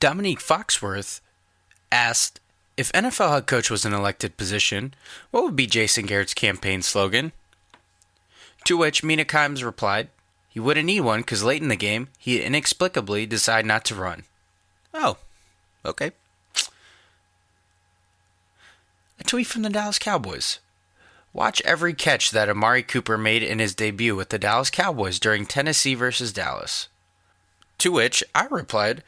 Dominique Foxworth asked, if NFL head coach was an elected position, what would be Jason Garrett's campaign slogan? To which Mina Kimes replied, he wouldn't need one because late in the game, he inexplicably decided not to run. Oh, okay. A tweet from the Dallas Cowboys. Watch every catch that Amari Cooper made in his debut with the Dallas Cowboys during Tennessee versus Dallas. To which I replied,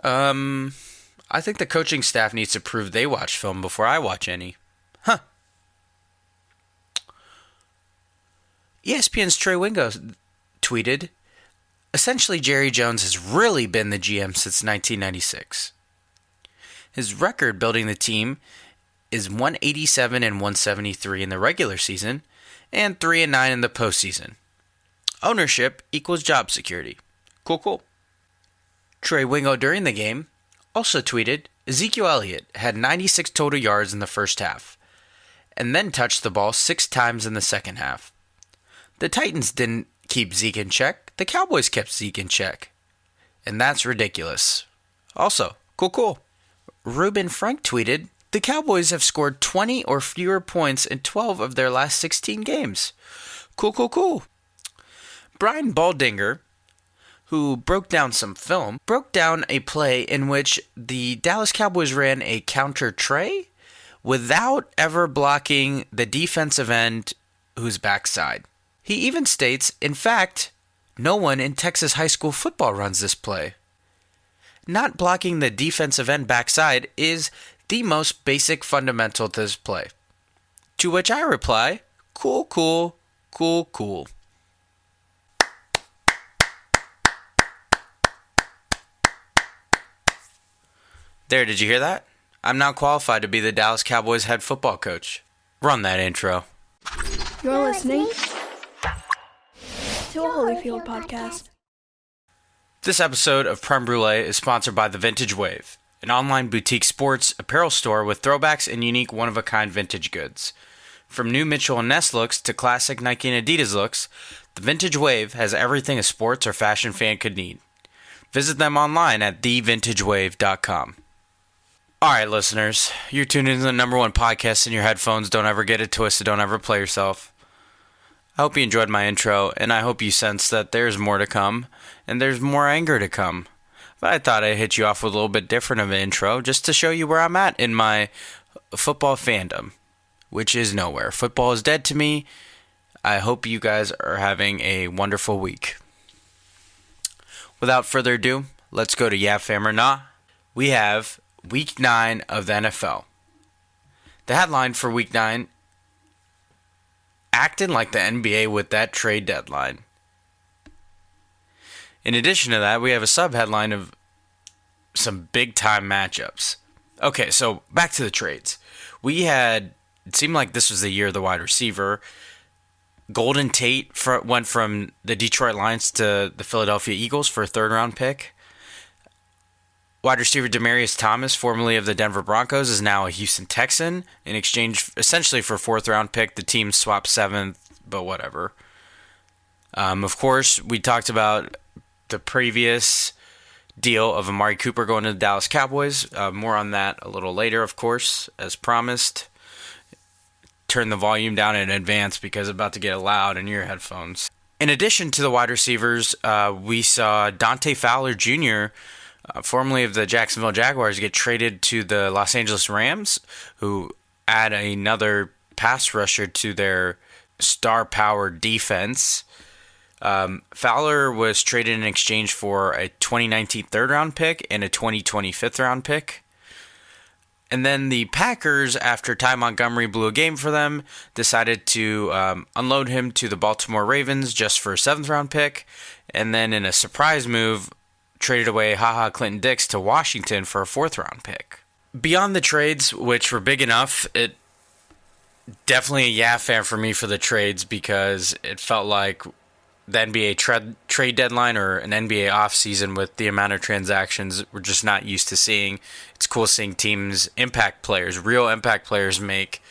I think the coaching staff needs to prove they watch film before I watch any. Huh. ESPN's Trey Wingo tweeted, essentially Jerry Jones has really been the GM since 1996. His record building the team is 187 and 173 in the regular season and 3-9 in the postseason. Ownership equals job security. Cool. Trey Wingo during the game also tweeted, Ezekiel Elliott had 96 total yards in the first half, and then touched the ball 6 times in the second half. The Titans didn't keep Zeke in check, the Cowboys kept Zeke in check. And that's ridiculous. Also, cool. Ruben Frank tweeted, the Cowboys have scored 20 or fewer points in 12 of their last 16 games. Cool. Brian Baldinger, who broke down some film, broke down a play in which the Dallas Cowboys ran a counter Trey without ever blocking the defensive end whose backside. He even states, in fact, no one in Texas high school football runs this play. Not blocking the defensive end backside is the most basic fundamental to this play. To which I reply, cool. There, did you hear that? I'm now qualified to be the Dallas Cowboys head football coach. Run that intro. You're listening to a Holyfield podcast. This episode of Prem Brulee is sponsored by The Vintage Wave, an online boutique sports apparel store with throwbacks and unique one-of-a-kind vintage goods. From new Mitchell & Ness looks to classic Nike and Adidas looks, The Vintage Wave has everything a sports or fashion fan could need. Visit them online at thevintagewave.com. Alright, listeners, you're tuned into the number one podcast in your headphones. Don't ever get it twisted. Don't ever play yourself. I hope you enjoyed my intro, and I hope you sense that there's more to come, and there's more anger to come. But I thought I'd hit you off with a little bit different of an intro, just to show you where I'm at in my football fandom, which is nowhere. Football is dead to me. I hope you guys are having a wonderful week. Without further ado, let's go to Yeah Fam or Nah. We have Week 9 of the NFL. The headline for Week 9, acting like the NBA with that trade deadline. In addition to that, we have a sub-headline of some big-time matchups. Okay, so back to the trades. It seemed like this was the year of the wide receiver. Golden Tate went from the Detroit Lions to the Philadelphia Eagles for a third-round pick. Wide receiver Demaryius Thomas, formerly of the Denver Broncos, is now a Houston Texan in exchange essentially for a fourth-round pick. The team swapped seventh, but whatever. Of course, we talked about the previous deal of Amari Cooper going to the Dallas Cowboys. More on that a little later, of course, as promised. Turn the volume down in advance because it's about to get loud in your headphones. In addition to the wide receivers, we saw Dante Fowler Jr., formerly of the Jacksonville Jaguars, get traded to the Los Angeles Rams, who add another pass rusher to their star-powered defense. Fowler was traded in exchange for a 2019 third-round pick and a 2020 fifth-round pick. And then the Packers, after Ty Montgomery blew a game for them, decided to unload him to the Baltimore Ravens just for a seventh-round pick. And then in a surprise move, traded away Clinton Dix to Washington for a fourth-round pick. Beyond the trades, which were big enough, it definitely a yeah fan for me for the trades because it felt like the NBA trade deadline or an NBA offseason with the amount of transactions we're just not used to seeing. It's cool seeing teams, real impact players make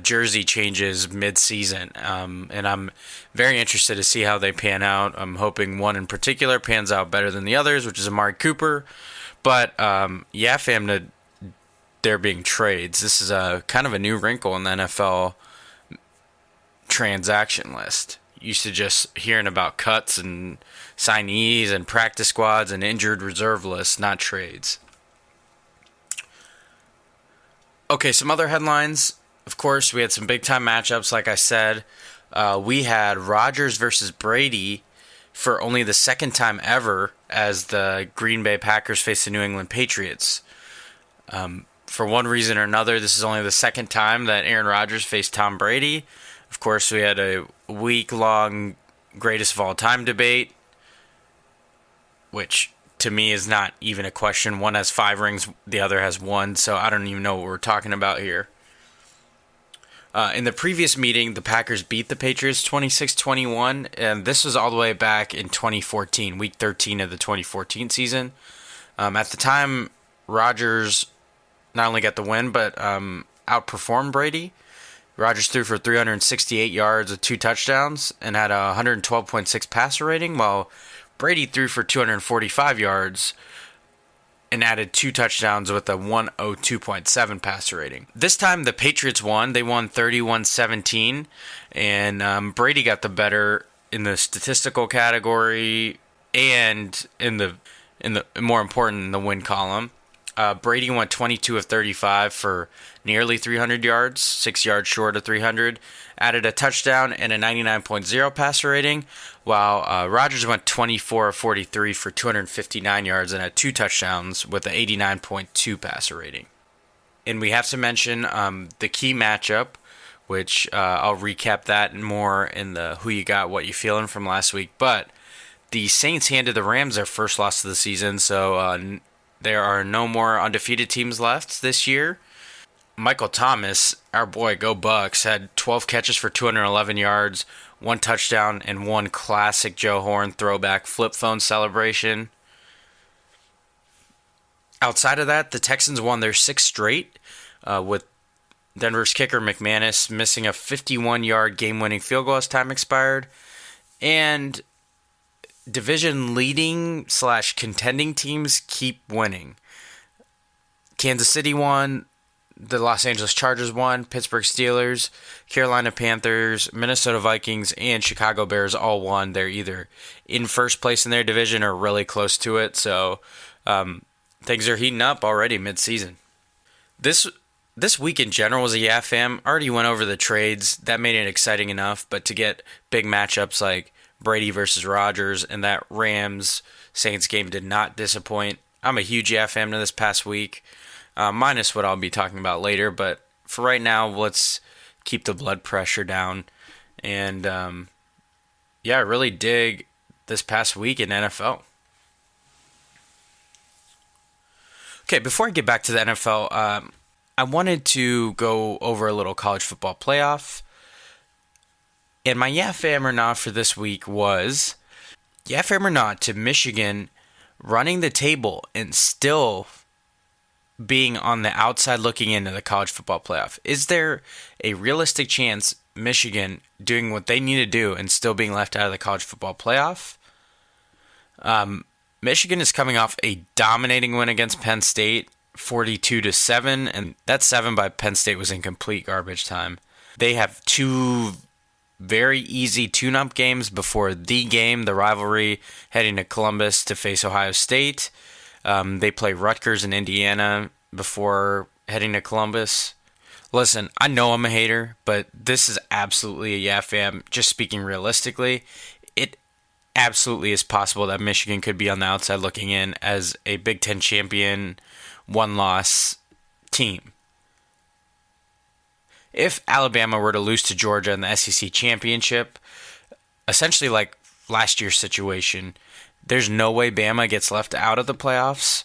jersey changes mid-season. And I'm very interested to see how they pan out. I'm hoping one in particular pans out better than the others, which is Amari Cooper. But yeah, fam, to there being trades. This is a kind of a new wrinkle in the NFL transaction list. Used to just hearing about cuts and signees and practice squads and injured reserve lists, not trades. Okay, some other headlines. Of course, we had some big time matchups, like I said. We had Rodgers versus Brady for only the second time ever as the Green Bay Packers face the New England Patriots. For one reason or another, this is only the second time that Aaron Rodgers faced Tom Brady. Of course, we had a week-long greatest of all time debate, which to me is not even a question. One has 5 rings, the other has 1, so I don't even know what we're talking about here. In the previous meeting, the Packers beat the Patriots 26-21, and this was all the way back in 2014, week 13 of the 2014 season. At the time, Rodgers not only got the win, but outperformed Brady. Rodgers threw for 368 yards with 2 touchdowns and had a 112.6 passer rating, while Brady threw for 245 yards and added 2 touchdowns with a 102.7 passer rating. This time the Patriots won. They won 31-17, and Brady got the better in the statistical category and in the more important, in the win column. Brady went 22 of 35 for nearly 300 yards, 6 yards short of 300, added a touchdown and a 99.0 passer rating, while Rodgers went 24 of 43 for 259 yards and had 2 touchdowns with an 89.2 passer rating. And we have to mention the key matchup, which I'll recap that more in the who you got, what you feeling from last week. But the Saints handed the Rams their first loss of the season, so there are no more undefeated teams left this year. Michael Thomas, our boy, go Bucks, had 12 catches for 211 yards, 1 touchdown, and 1 classic Joe Horn throwback flip phone celebration. Outside of that, the Texans won their 6th straight, with Denver's kicker McManus missing a 51-yard game-winning field goal as time expired. And division leading / contending teams keep winning. Kansas City won, the Los Angeles Chargers won, Pittsburgh Steelers, Carolina Panthers, Minnesota Vikings, and Chicago Bears all won. They're either in first place in their division or really close to it, so things are heating up already mid-season. This week in general was a yeah fam. Already went over the trades. That made it exciting enough, but to get big matchups like Brady versus Rodgers and that Rams-Saints game did not disappoint. I'm a huge yeah fam to this past week, minus what I'll be talking about later, but for right now, let's keep the blood pressure down. And yeah, I really dig this past week in NFL. Okay, before I get back to the NFL, I wanted to go over a little college football playoff. And my yeah fam or not for this week was yeah fam or not to Michigan running the table and still being on the outside looking into the college football playoff. Is there a realistic chance Michigan doing what they need to do and still being left out of the college football playoff? Michigan is coming off a dominating win against Penn State, 42-7, and that 7 by Penn State was in complete garbage time. They have 2 very easy tune-up games before the game, the rivalry, heading to Columbus to face Ohio State. They play Rutgers and Indiana before heading to Columbus. Listen, I know I'm a hater, but this is absolutely a yeah fam. Just speaking realistically, it absolutely is possible that Michigan could be on the outside looking in as a Big Ten champion, 1-loss team. If Alabama were to lose to Georgia in the SEC championship, essentially like last year's situation, there's no way Bama gets left out of the playoffs.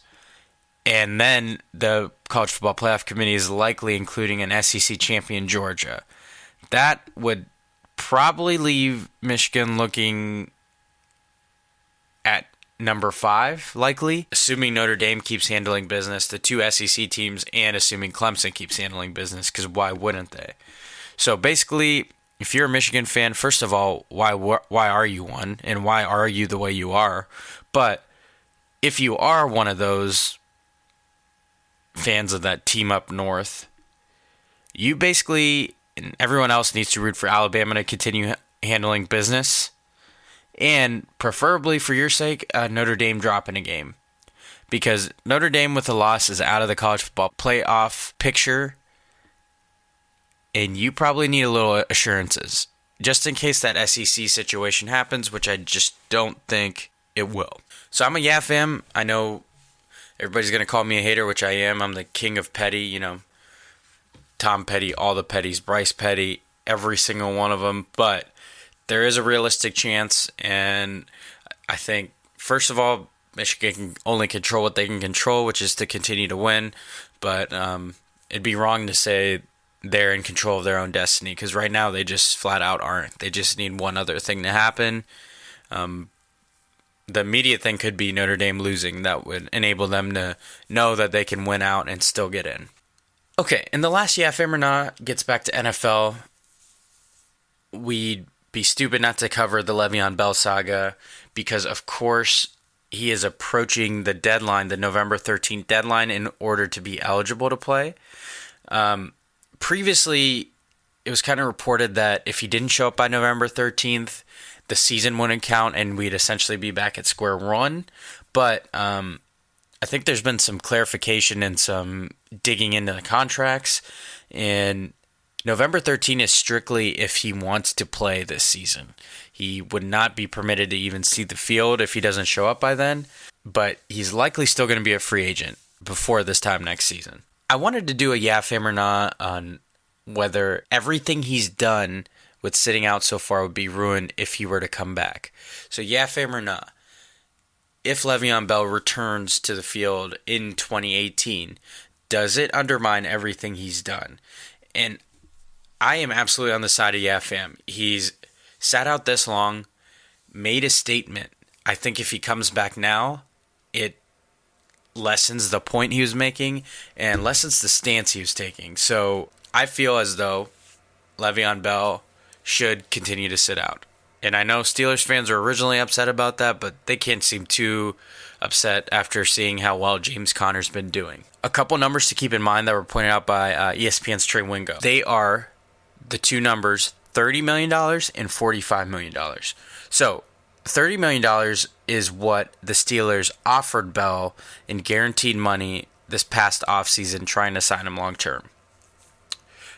And then the College Football Playoff Committee is likely including an SEC champion, Georgia. That would probably leave Michigan looking at number 5, likely, assuming Notre Dame keeps handling business, the 2 SEC teams, and assuming Clemson keeps handling business, because why wouldn't they? So basically, if you're a Michigan fan, first of all, why are you one, and why are you the way you are? But if you are one of those fans of that team up north, you basically, and everyone else needs to root for Alabama to continue handling business, and preferably for your sake, Notre Dame dropping a game. Because Notre Dame with a loss is out of the college football playoff picture, and you probably need a little assurances, just in case that SEC situation happens, which I just don't think it will. So I'm a Yeah fam. I know everybody's going to call me a hater, which I am. I'm the king of petty, Tom Petty, all the Petties, Bryce Petty, every single one of them. But there is a realistic chance, and I think, first of all, Michigan can only control what they can control, which is to continue to win. But it'd be wrong to say they're in control of their own destiny, because right now they just flat out aren't. They just need one other thing to happen. The immediate thing could be Notre Dame losing. That would enable them to know that they can win out and still get in. Okay, and the last Yeah Fam or Not gets back to NFL. We'd be stupid not to cover the Le'Veon Bell saga, because of course he is approaching the deadline, the November 13th deadline, in order to be eligible to play. Previously, it was kind of reported that if he didn't show up by November 13th, the season wouldn't count and we'd essentially be back at square one. But I think there's been some clarification and some digging into the contracts. And November 13th is strictly if he wants to play this season. He would not be permitted to even see the field if he doesn't show up by then. But he's likely still going to be a free agent before this time next season. I wanted to do a Yeah Fam or Not on whether everything he's done with sitting out so far would be ruined if he were to come back. So Yeah Fam or Not, if Le'Veon Bell returns to the field in 2018, does it undermine everything he's done? And I am absolutely on the side of Yeah Fam. He's sat out this long, made a statement. I think if he comes back now, it lessens the point he was making and lessens the stance he was taking. So I feel as though Le'Veon Bell should continue to sit out. And I know Steelers fans were originally upset about that, but they can't seem too upset after seeing how well James Conner's been doing. A couple numbers to keep in mind that were pointed out by ESPN's Trey Wingo. They are the two numbers, $30 million and $45 million. So $30 million is what the Steelers offered Bell in guaranteed money this past offseason, trying to sign him long term.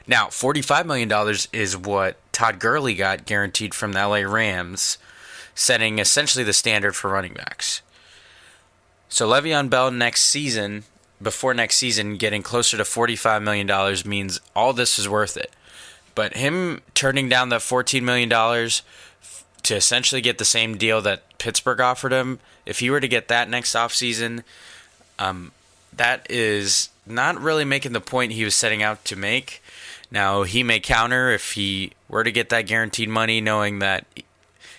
Now, $45 million is what Todd Gurley got guaranteed from the LA Rams, setting essentially the standard for running backs. So Le'Veon Bell before next season, getting closer to $45 million means all this is worth it. But him turning down that $14 million to essentially get the same deal that Pittsburgh offered him, if he were to get that next offseason, that is not really making the point he was setting out to make. Now, he may counter if he were to get that guaranteed money, knowing that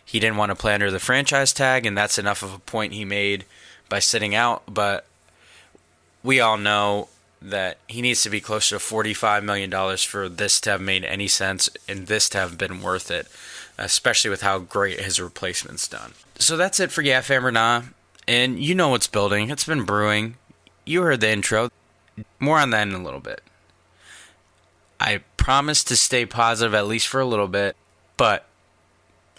he didn't want to play under the franchise tag, and that's enough of a point he made by sitting out. But we all know that he needs to be closer to $45 million for this to have made any sense and this to have been worth it, especially with how great his replacement's done. So that's it for Yeah Fam or Nah. And you know what's building. It's been brewing. You heard the intro. More on that in a little bit. I promise to stay positive at least for a little bit, but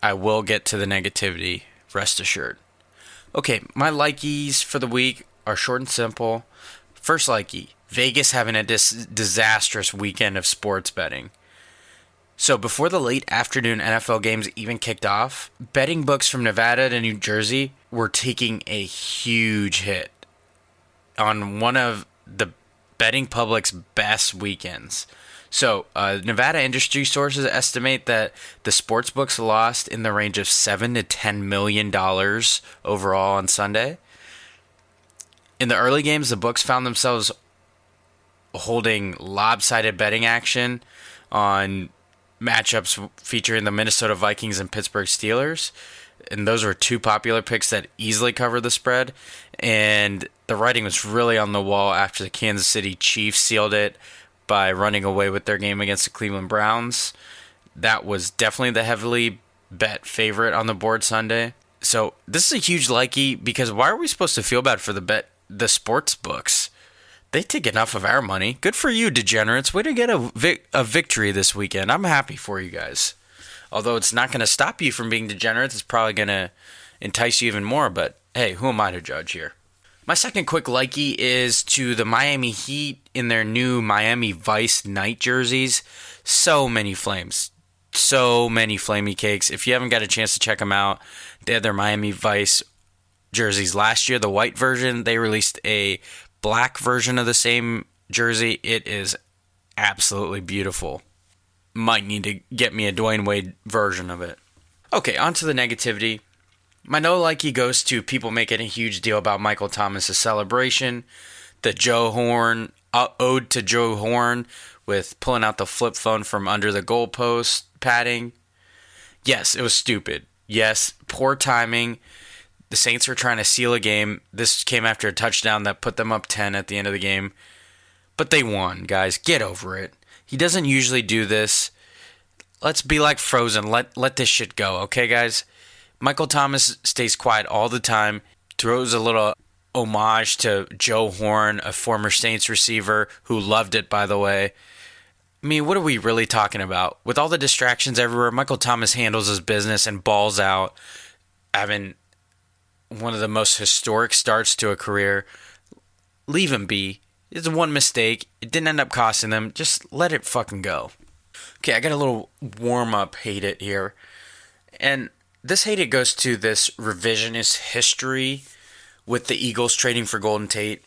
I will get to the negativity, rest assured. Okay, my likeys for the week are short and simple. First likey, Vegas having a disastrous weekend of sports betting. So before the late afternoon NFL games even kicked off, betting books from Nevada to New Jersey were taking a huge hit on one of the betting public's best weekends. So Nevada industry sources estimate that the sports books lost in the range of $7 to $10 million overall on Sunday. In the early games, the books found themselves holding lopsided betting action on matchups featuring the Minnesota Vikings and Pittsburgh Steelers. And those were two popular picks that easily covered the spread. And the writing was really on the wall after the Kansas City Chiefs sealed it by running away with their game against the Cleveland Browns. That was definitely the heavily bet favorite on the board Sunday. So this is a huge likey, because why are we supposed to feel bad for the sports books? They take enough of our money. Good for you, degenerates. Way to get a victory this weekend. I'm happy for you guys. Although it's not going to stop you from being degenerates, it's probably going to entice you even more. But hey, who am I to judge here? My second quick likey is to the Miami Heat in their new Miami Vice night jerseys. So many flames. So many flamey cakes. If you haven't got a chance to check them out, they had their Miami Vice jerseys last year, the white version. They released a black version of the same jersey. It is absolutely beautiful. Might need to get me a Dwayne Wade version of it. Okay, on to the negativity. My no likey goes to people making a huge deal about Michael Thomas' celebration. The Joe Horn, ode to Joe Horn with pulling out the flip phone from under the goalpost padding. Yes, it was stupid. Yes, poor timing. The Saints were trying to seal a game. This came after a touchdown that put them up 10 at the end of the game. But they won, guys. Get over it. He doesn't usually do this. Let's be like Frozen. Let this shit go, okay, guys? Michael Thomas stays quiet all the time, throws a little homage to Joe Horn, a former Saints receiver who loved it, by the way. I mean, what are we really talking about? With all the distractions everywhere, Michael Thomas handles his business and balls out, having one of the most historic starts to a career. Leave him be. It's one mistake. It didn't end up costing them. Just let it fucking go. Okay, I got a little warm-up hate it here. And this hate it goes to this revisionist history with the Eagles trading for Golden Tate.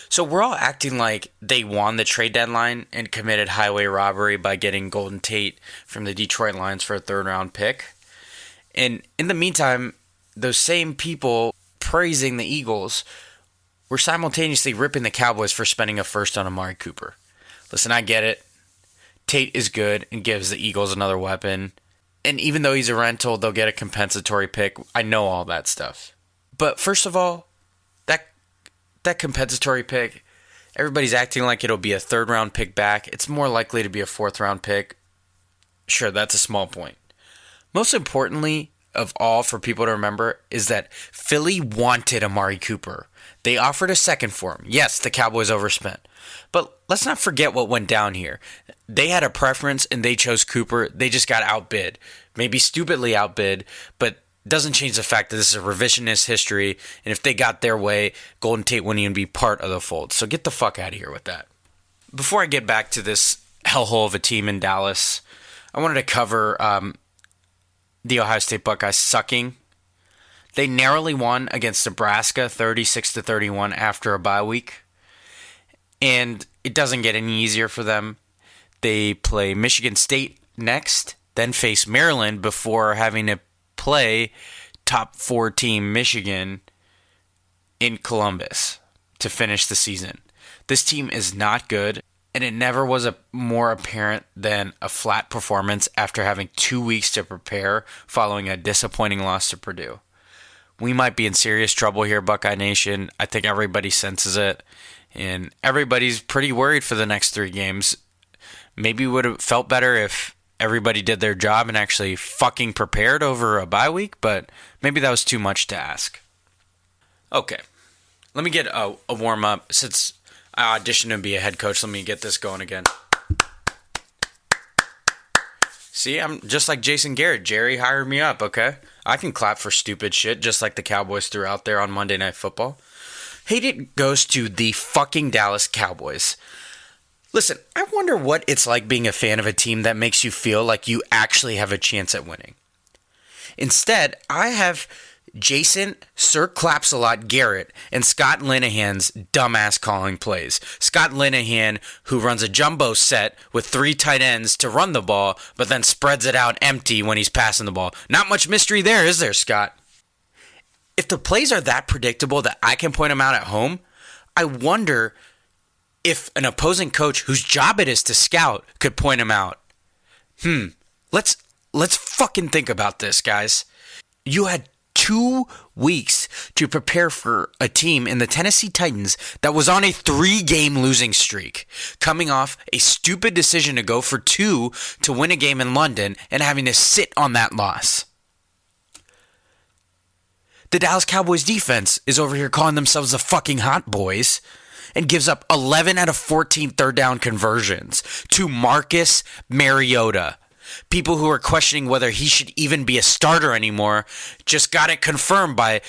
So we're all acting like they won the trade deadline and committed highway robbery by getting Golden Tate from the Detroit Lions for a third-round pick. And in the meantime, those same people praising the Eagles were simultaneously ripping the Cowboys for spending a first on Amari Cooper. Listen, I get it. Tate is good and gives the Eagles another weapon. And even though he's a rental, they'll get a compensatory pick. I know all that stuff. But first of all, that compensatory pick, everybody's acting like it'll be a third-round pick back. It's more likely to be a fourth-round pick. Sure, that's a small point. Most importantly of all for people to remember is that Philly wanted Amari Cooper. They offered a second for him. Yes, the Cowboys overspent. But let's not forget what went down here. They had a preference and they chose Cooper. They just got outbid. Maybe stupidly outbid, but doesn't change the fact that this is a revisionist history. And if they got their way, Golden Tate wouldn't even be part of the fold. So get the fuck out of here with that. Before I get back to this hellhole of a team in Dallas, I wanted to cover the Ohio State Buckeyes sucking. They narrowly won against Nebraska 36-31 after a bye week. And it doesn't get any easier for them. They play Michigan State next, then face Maryland before having to play top 4 team Michigan in Columbus to finish the season. This team is not good, and it never was more apparent than a flat performance after having 2 weeks to prepare following a disappointing loss to Purdue. We might be in serious trouble here, Buckeye Nation. I think everybody senses it, and everybody's pretty worried for the next 3 games. Maybe it would have felt better if everybody did their job and actually fucking prepared over a bye week, but maybe that was too much to ask. Okay, let me get a warm-up. Since I auditioned to be a head coach, let me get this going again. See, I'm just like Jason Garrett. Jerry hired me up, okay? I can clap for stupid shit just like the Cowboys threw out there on Monday Night Football. Hate it goes to the fucking Dallas Cowboys. Listen, I wonder what it's like being a fan of a team that makes you feel like you actually have a chance at winning. Instead, I have Jason Sir Claps-a-Lot Garrett and Scott Linehan's dumbass calling plays. Scott Linehan, who runs a jumbo set with 3 tight ends to run the ball, but then spreads it out empty when he's passing the ball. Not much mystery there, is there, Scott? If the plays are that predictable that I can point them out at home, I wonder if an opposing coach whose job it is to scout could point them out. Let's fucking think about this, guys. You had 2 weeks to prepare for a team in the Tennessee Titans that was on a 3-game losing streak, coming off a stupid decision to go for 2 to win a game in London and having to sit on that loss. The Dallas Cowboys defense is over here calling themselves the fucking Hot Boys, and gives up 11 out of 14 third down conversions to Marcus Mariota. People who are questioning whether he should even be a starter anymore just got it confirmed by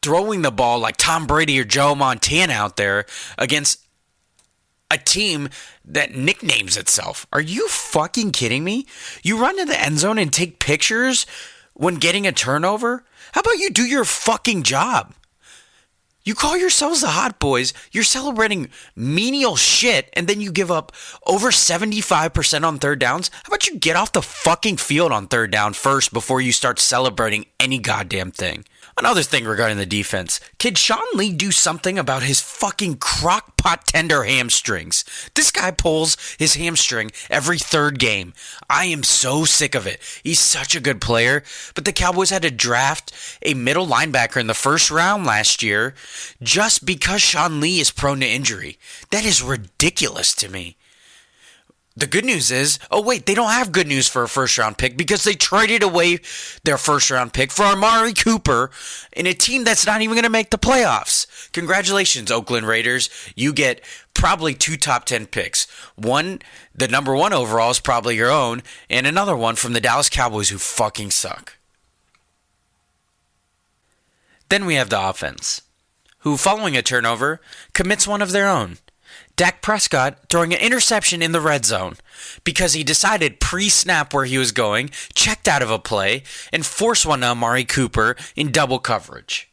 throwing the ball like Tom Brady or Joe Montana out there against a team that nicknames itself. Are you fucking kidding me? You run to the end zone and take pictures when getting a turnover? How about you do your fucking job? You call yourselves the Hot Boys, you're celebrating menial shit, and then you give up over 75% on third downs? How about you get off the fucking field on third down first before you start celebrating any goddamn thing? Another thing regarding the defense. Can Sean Lee do something about his fucking crock-pot tender hamstrings? This guy pulls his hamstring every third game. I am so sick of it. He's such a good player, but the Cowboys had to draft a middle linebacker in the first round last year just because Sean Lee is prone to injury. That is ridiculous to me. The good news is, they don't have good news for a first-round pick because they traded away their first-round pick for Amari Cooper in a team that's not even going to make the playoffs. Congratulations, Oakland Raiders. You get probably 2 top 10 picks. One, the number 1 overall is probably your own, and another one from the Dallas Cowboys who fucking suck. Then we have the offense, who, following a turnover, commits one of their own. Dak Prescott throwing an interception in the red zone because he decided pre-snap where he was going, checked out of a play, and forced one to Amari Cooper in double coverage.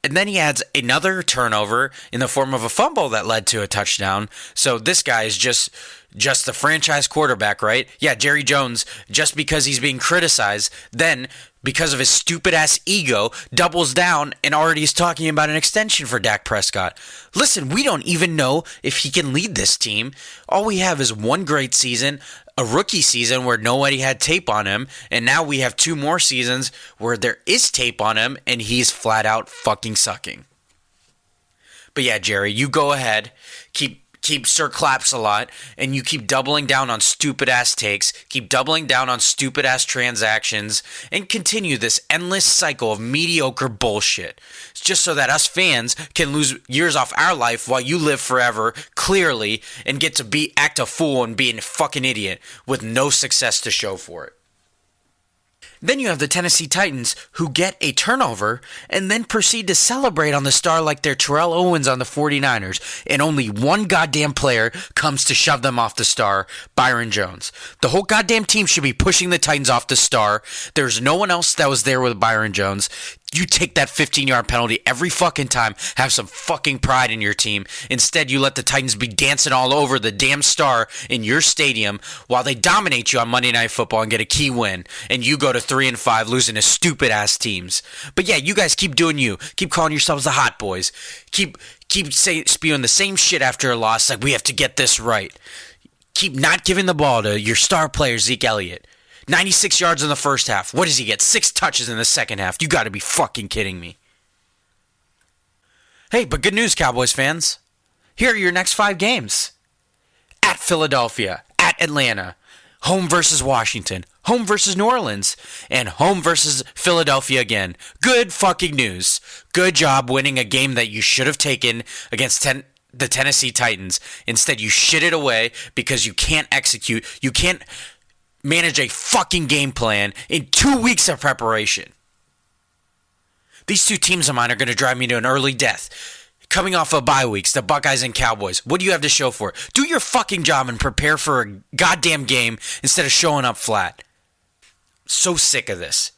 And then he adds another turnover in the form of a fumble that led to a touchdown. So this guy is just the franchise quarterback, right? Yeah, Jerry Jones, just because he's being criticized, then because of his stupid-ass ego, doubles down and already is talking about an extension for Dak Prescott. Listen, we don't even know if he can lead this team. All we have is one great season, a rookie season where nobody had tape on him, and now we have 2 more seasons where there is tape on him, and he's flat out fucking sucking. But yeah, Jerry, you go ahead, keep Sir Claps a lot, and you keep doubling down on stupid-ass takes, keep doubling down on stupid-ass transactions, and continue this endless cycle of mediocre bullshit. It's just so that us fans can lose years off our life while you live forever, clearly, and get to act a fool and be a fucking idiot with no success to show for it. Then you have the Tennessee Titans, who get a turnover and then proceed to celebrate on the star like they're Terrell Owens on the 49ers, and only one goddamn player comes to shove them off the star, Byron Jones. The whole goddamn team should be pushing the Titans off the star. There's no one else that was there with Byron Jones. You take that 15-yard penalty every fucking time. Have some fucking pride in your team. Instead, you let the Titans be dancing all over the damn star in your stadium while they dominate you on Monday Night Football and get a key win. And you go to 3-5 losing to stupid-ass teams. But yeah, you guys keep doing you. Keep calling yourselves the Hot Boys. Keep spewing the same shit after a loss like we have to get this right. Keep not giving the ball to your star player, Zeke Elliott. 96 yards in the first half. What does he get? 6 touches in the second half. You got to be fucking kidding me. Hey, but good news, Cowboys fans. Here are your next 5 games. At Philadelphia, at Atlanta, home versus Washington, home versus New Orleans, and home versus Philadelphia again. Good fucking news. Good job winning a game that you should have taken against the Tennessee Titans. Instead, you shit it away because you can't execute. You can't manage a fucking game plan in 2 weeks of preparation. These 2 teams of mine are going to drive me to an early death. Coming off of bye weeks, the Buckeyes and Cowboys. What do you have to show for it? Do your fucking job and prepare for a goddamn game instead of showing up flat. So sick of this.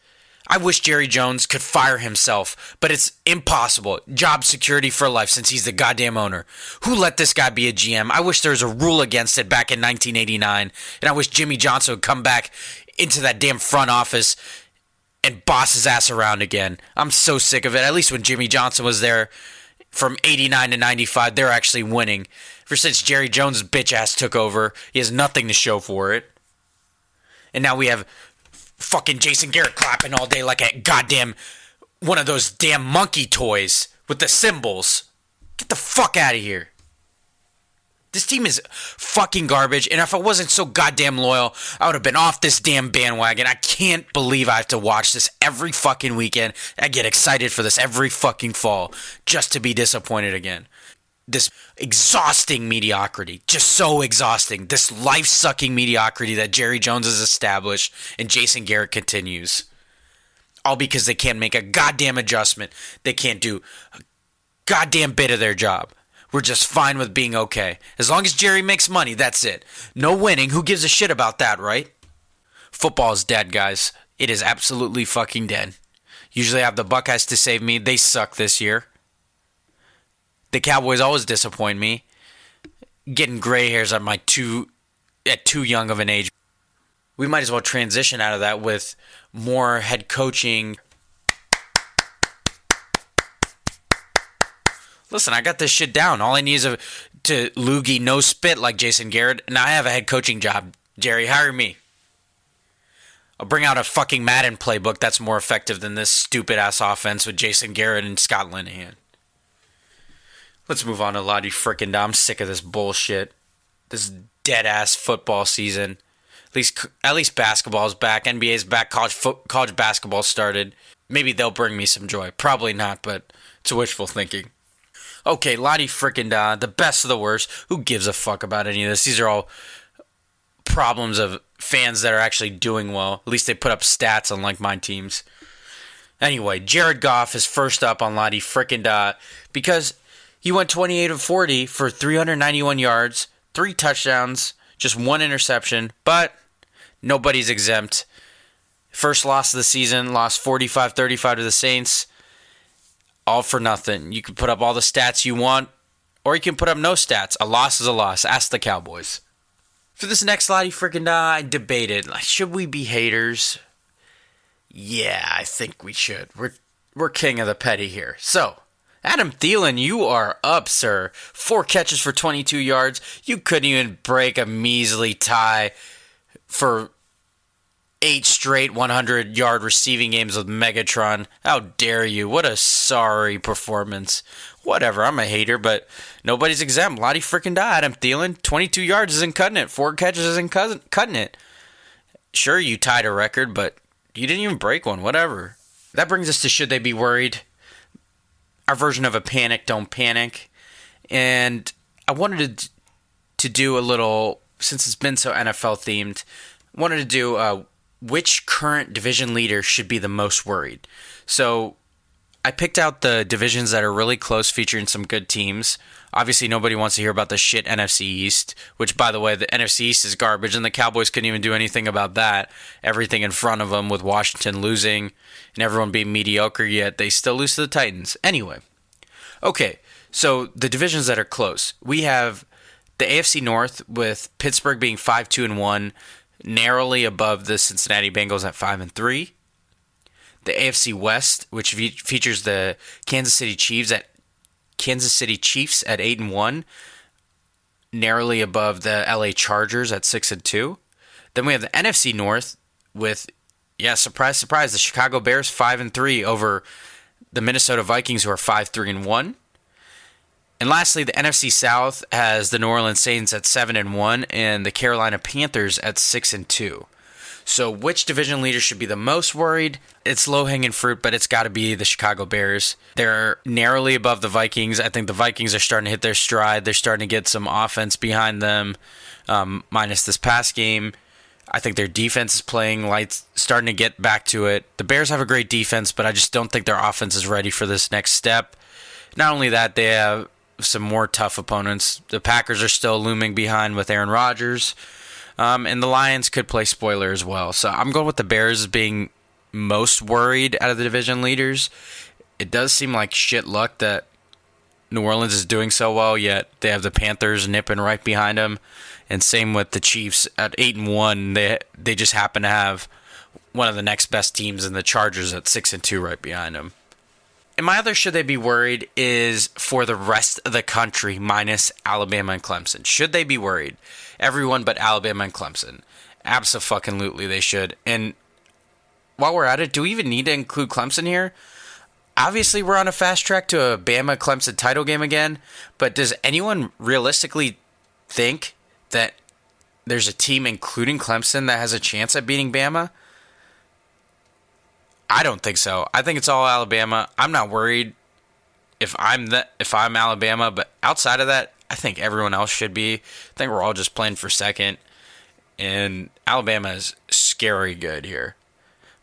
I wish Jerry Jones could fire himself, but it's impossible. Job security for life since he's the goddamn owner. Who let this guy be a GM? I wish there was a rule against it back in 1989, and I wish Jimmy Johnson would come back into that damn front office and boss his ass around again. I'm so sick of it. At least when Jimmy Johnson was there from 89 to 95, they're actually winning. Ever since Jerry Jones' bitch ass took over, he has nothing to show for it. And now we have fucking Jason Garrett clapping all day like a goddamn one of those damn monkey toys with the cymbals. Get the fuck out of here. This team is fucking garbage, and if I wasn't so goddamn loyal, I would have been off this damn bandwagon. I can't believe I have to watch this every fucking weekend. I get excited for this every fucking fall, just to be disappointed again. This exhausting mediocrity, just so exhausting. This life-sucking mediocrity that Jerry Jones has established and Jason Garrett continues. All because they can't make a goddamn adjustment. They can't do a goddamn bit of their job. We're just fine with being okay. As long as Jerry makes money, that's it. No winning. Who gives a shit about that, right? Football is dead, guys. It is absolutely fucking dead. Usually I have the Buckeyes to save me. They suck this year. The Cowboys always disappoint me. Getting gray hairs at too young of an age. We might as well transition out of that with more head coaching. Listen, I got this shit down. All I need is to loogie no spit like Jason Garrett, and I have a head coaching job. Jerry, hire me. I'll bring out a fucking Madden playbook that's more effective than this stupid-ass offense with Jason Garrett and Scott Linehan. Let's move on to Lottie frickin' Da. I'm sick of this bullshit. This dead-ass football season. At least basketball's back. NBA's back. College basketball started. Maybe they'll bring me some joy. Probably not, but it's wishful thinking. Okay, Lottie frickin' Da, the best of the worst. Who gives a fuck about any of this? These are all problems of fans that are actually doing well. At least they put up stats, unlike my teams. Anyway, Jared Goff is first up on Lottie frickin' Da because he went 28 of 40 for 391 yards, 3 touchdowns, just 1 interception, but nobody's exempt. First loss of the season, lost 45-35 to the Saints. All for nothing. You can put up all the stats you want, or you can put up no stats. A loss is a loss. Ask the Cowboys. For this next Lottie frickin' Da, I debated, should we be haters? Yeah, I think we should. We're king of the petty here. So, Adam Thielen, you are up, sir. 4 catches for 22 yards. You couldn't even break a measly tie for 8 straight 100-yard receiving games with Megatron. How dare you? What a sorry performance. Whatever, I'm a hater, but nobody's exempt. Lottie frickin' Da. Adam Thielen, 22 yards isn't cutting it. 4 catches isn't cutting it. Sure, you tied a record, but you didn't even break one. Whatever. That brings us to should they be worried? Our version of a panic, don't panic. And I wanted to do a little, since it's been so NFL themed, wanted to do which current division leader should be the most worried. So I picked out the divisions that are really close, featuring some good teams. Obviously, nobody wants to hear about the shit NFC East, which, by the way, the NFC East is garbage, and the Cowboys couldn't even do anything about that. Everything in front of them with Washington losing and everyone being mediocre, yet they still lose to the Titans. Anyway, okay, so the divisions that are close. We have the AFC North with Pittsburgh being 5-2-1, narrowly above the Cincinnati Bengals at 5-3. The AFC West, which features the Kansas City Chiefs at 8-1, narrowly above the LA Chargers at 6-2. Then we have the NFC North with, surprise, surprise, the Chicago Bears 5-3 over the Minnesota Vikings, who are 5-3-1. And lastly, the NFC South has the New Orleans Saints at 7-1 and the Carolina Panthers at 6-2. So which division leader should be the most worried? It's low-hanging fruit, but it's got to be the Chicago Bears. They're narrowly above the Vikings. I think the Vikings are starting to hit their stride. They're starting to get some offense behind them, minus this past game. I think their defense is playing light, starting to get back to it. The Bears have a great defense, but I just don't think their offense is ready for this next step. Not only that, they have some more tough opponents. The Packers are still looming behind with Aaron Rodgers. And the Lions could play spoiler as well. So I'm going with the Bears as being most worried out of the division leaders. It does seem like shit luck that New Orleans is doing so well, yet they have the Panthers nipping right behind them. And same with the Chiefs at 8-1. They just happen to have one of the next best teams in the Chargers at 6-2 right behind them. And my other should they be worried is for the rest of the country minus Alabama and Clemson. Should they be worried? Everyone but Alabama and Clemson. Abso-fucking-lutely they should. And while we're at it, do we even need to include Clemson here? Obviously, we're on a fast track to a Bama-Clemson title game again, but does anyone realistically think that there's a team, including Clemson, that has a chance at beating Bama? I don't think so. I think it's all Alabama. I'm not worried if I'm Alabama, but outside of that, I think everyone else should be. I think we're all just playing for second, and Alabama is scary good here.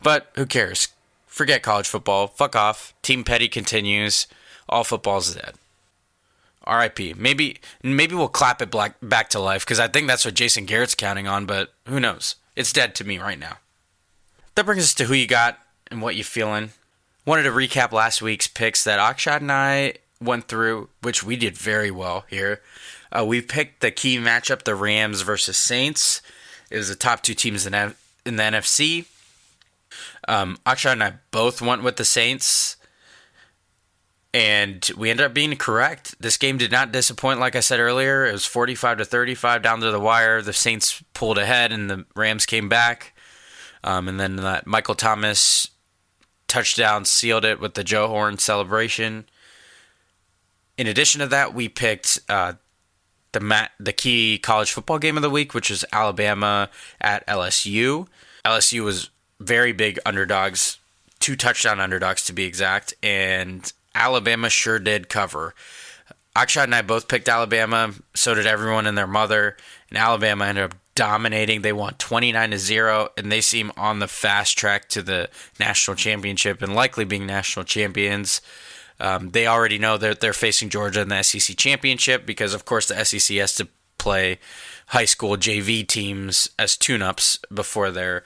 But who cares? Forget college football. Fuck off. Team Petty continues. All football's dead. R.I.P. Maybe we'll clap it back to life, because I think that's what Jason Garrett's counting on, but who knows? It's dead to me right now. That brings us to who you got and what you feeling. Wanted to recap last week's picks that Akshat and I went through, which we did very well here. We picked the key matchup, the Rams versus Saints. It was the top two teams in the NFC. Akshat and I both went with the Saints, and we ended up being correct. This game did not disappoint, like I said earlier. It was 45-35 down to the wire. The Saints pulled ahead, and the Rams came back. And then that Michael Thomas touchdown sealed it with the Joe Horn celebration. In addition to that, we picked the key college football game of the week, which is Alabama at LSU. LSU was very big underdogs, 2 touchdown underdogs to be exact, and Alabama sure did cover. Akshat and I both picked Alabama, so did everyone and their mother, and Alabama ended up dominating. They won 29-0, and they seem on the fast track to the national championship and likely being national champions. They already know that they're facing Georgia in the SEC championship because, of course, the SEC has to play high school JV teams as tune-ups before their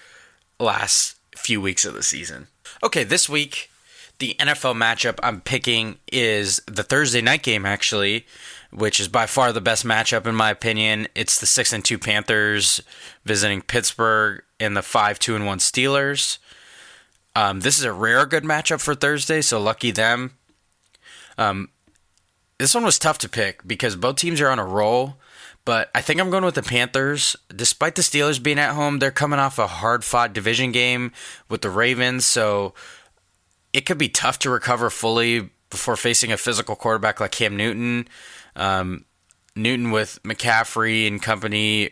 last few weeks of the season. Okay, this week, the NFL matchup I'm picking is the Thursday night game, actually, which is by far the best matchup in my opinion. It's the 6-2 Panthers visiting Pittsburgh and the 5-2-1 Steelers. This is a rare good matchup for Thursday, so lucky them. This one was tough to pick because both teams are on a roll, but I think I'm going with the Panthers. Despite the Steelers being at home, they're coming off a hard-fought division game with the Ravens, so it could be tough to recover fully before facing a physical quarterback like Cam Newton. Newton with McCaffrey and company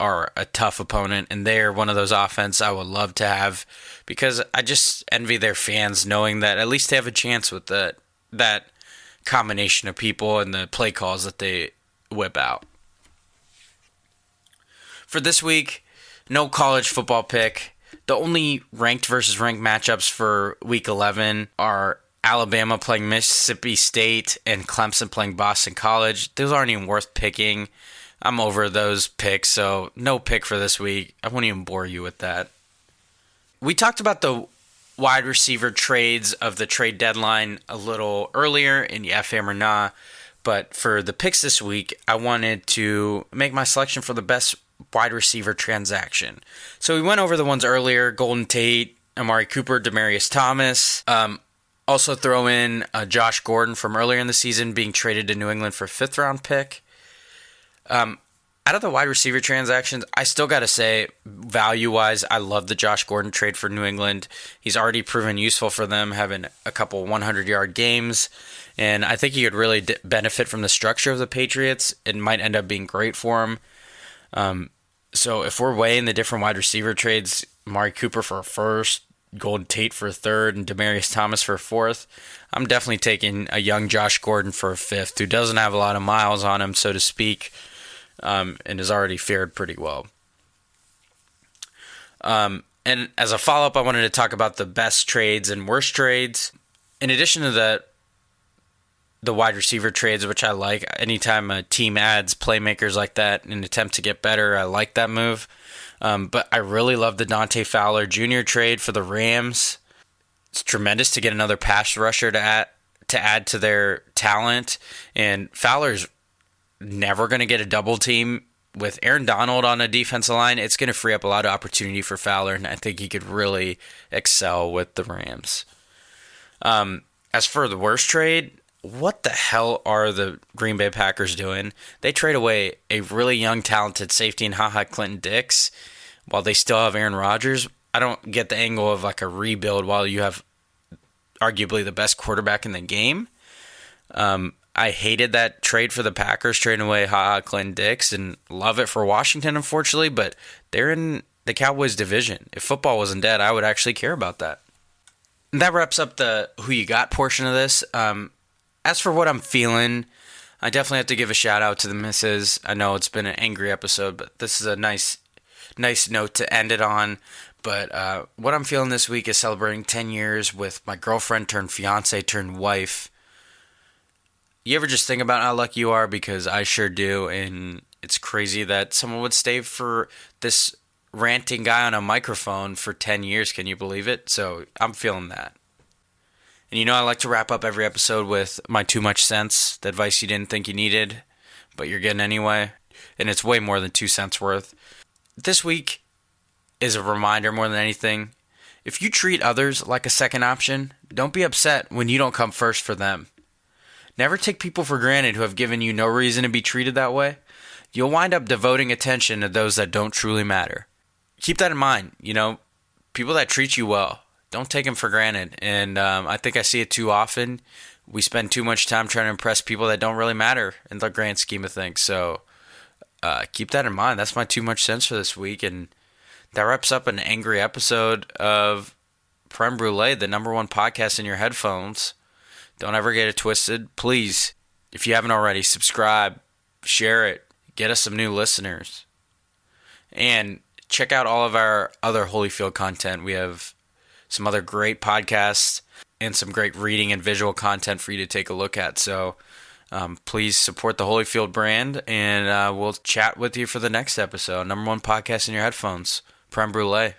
are a tough opponent, and they're one of those offense I would love to have because I just envy their fans knowing that at least they have a chance with that combination of people and the play calls that they whip out. For this week, no college football pick. The only ranked versus ranked matchups for Week 11 are Alabama playing Mississippi State and Clemson playing Boston College. Those aren't even worth picking. I'm over those picks, so no pick for this week. I won't even bore you with that. We talked about the wide receiver trades of the trade deadline a little earlier in Yeah Fam or Nah, but for the picks this week, I wanted to make my selection for the best wide receiver transaction. So we went over the ones earlier: Golden Tate, Amari Cooper, Demaryius Thomas. Also throw in Josh Gordon from earlier in the season being traded to New England for a 5th round pick. Out of the wide receiver transactions, I still got to say, value-wise, I love the Josh Gordon trade for New England. He's already proven useful for them, having a couple 100-yard games, and I think he could really benefit from the structure of the Patriots. It might end up being great for him. So if we're weighing the different wide receiver trades, Amari Cooper for a 1st, Golden Tate for a 3rd, and Demaryius Thomas for a 4th, I'm definitely taking a young Josh Gordon for a 5th, who doesn't have a lot of miles on him, so to speak, and has already fared pretty well. And as a follow-up, I wanted to talk about the best trades and worst trades. In addition to the wide receiver trades, which I like, anytime a team adds playmakers like that in an attempt to get better, I like that move. But I really love the Dante Fowler Jr. trade for the Rams. It's tremendous to get another pass rusher to add to their talent, and Fowler's never going to get a double team with Aaron Donald on a defensive line. It's going to free up a lot of opportunity for Fowler, and I think he could really excel with the Rams. As for the worst trade, what the hell are the Green Bay Packers doing? They trade away a really young, talented safety in HaHa Clinton-Dix while they still have Aaron Rodgers. I don't get the angle of like a rebuild while you have arguably the best quarterback in the game. I hated that trade for the Packers, trading away Clinton Dix, and love it for Washington, unfortunately, but they're in the Cowboys division. If football wasn't dead, I would actually care about that. And that wraps up the who you got portion of this. As for what I'm feeling, I definitely have to give a shout out to the missus. I know it's been an angry episode, but this is a nice note to end it on. But what I'm feeling this week is celebrating 10 years with my girlfriend turned fiance turned wife. You ever just think about how lucky you are? Because I sure do, and it's crazy that someone would stay for this ranting guy on a microphone for 10 years. Can you believe it? So I'm feeling that. And I like to wrap up every episode with my too much sense, the advice you didn't think you needed, but you're getting anyway. And it's way more than 2 cents worth. This week is a reminder more than anything. If you treat others like a second option, don't be upset when you don't come first for them. Never take people for granted who have given you no reason to be treated that way. You'll wind up devoting attention to those that don't truly matter. Keep that in mind. People that treat you well, don't take them for granted. And I think I see it too often. We spend too much time trying to impress people that don't really matter in the grand scheme of things. So keep that in mind. That's my too much sense for this week. And that wraps up an angry episode of Creme Brulee, the number one podcast in your headphones. Don't ever get it twisted. Please, if you haven't already, subscribe, share it, get us some new listeners. And check out all of our other Holyfield content. We have some other great podcasts and some great reading and visual content for you to take a look at. So please support the Holyfield brand, and we'll chat with you for the next episode. Number one podcast in your headphones, Creme Brulee.